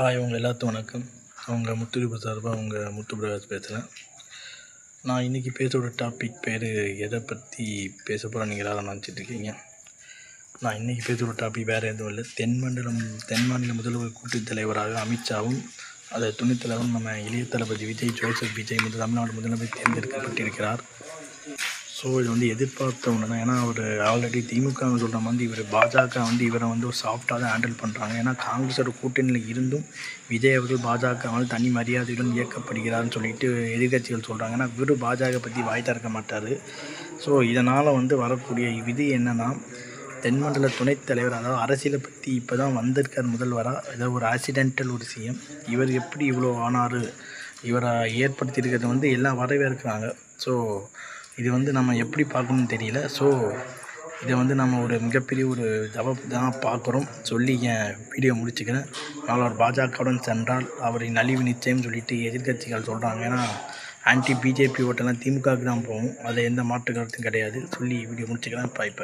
இவங்க எல்லாத்துக்கும் வணக்கம். அவங்க முத்துலிபு சார்பாக அவங்க முத்து பிரகாஷ் பேசுகிறேன். நான் இன்றைக்கி பேசுகிற டாபிக் பேர் எதை பற்றி பேச போகிறேன் நீங்கள் எல்லாரும் நினச்சிட்ருக்கீங்க. நான் இன்றைக்கி பேசுகிற டாபிக் வேறு எதுவும் இல்லை. தென் மாநில முதல்வர் கூட்டுத் தலைவராக அமித்ஷாவும் அதை துணைத் தலைவரும் நம்ம இளைய தளபதி ஜோசப் விஜய் தமிழ்நாடு முதலமைச்சர் தேர்ந்தெடுக்கப்பட்டிருக்கிறார். ஸோ இது எதிர்பார்த்த ஒன்று தான். ஏன்னா அவர் ஆல்ரெடி திமுக சொல்கிற மாதிரி இவர் பாஜக இவரை ஒரு சாஃப்டாக தான் ஹேண்டில் பண்ணுறாங்க. ஏன்னா காங்கிரஸோட கூட்டணியில் இருந்தும் விஜய் அவர்கள் பாஜக தனி மரியாதையுடன் இயக்கப்படுகிறார்னு சொல்லிட்டு எதிர்கட்சிகள் சொல்கிறாங்க. ஏன்னா இவர் பாஜக பற்றி வாய் திறக்க மாட்டார். ஸோ இதனால் வரக்கூடிய விதி என்னென்னா, தென்மண்டல துணைத் தலைவர், அதாவது அரசியலை பற்றி இப்போ தான் வந்திருக்கார் முதல்வராக. ஏதோ ஒரு ஆக்சிடென்டல் ஒரு சிஎம். இவர் எப்படி இவ்வளோ ஆனார், இவரை ஏற்படுத்தியிருக்கிறது எல்லாம் வரவேற்கிறாங்க. ஸோ இது நம்ம எப்படி பார்க்கணும்னு தெரியல. ஸோ இதை நம்ம ஒரு மிகப்பெரிய ஒரு ஜவாப் தான் பார்க்குறோம் சொல்லி என் வீடியோ முடிச்சுக்கிறேன். அவர் பாஜகவுடன் சென்றால் அவரை நலிவு நிச்சயம் சொல்லிட்டு எதிர்கட்சிகள் சொல்கிறாங்க. ஏன்னா ஆன்டி பிஜேபி ஓட்டெல்லாம் திமுகவுக்கு தான் போகும். அதில் எந்த மாற்று கருத்தும் கிடையாது சொல்லி வீடியோ முடிச்சுக்கிறேன். பாய்.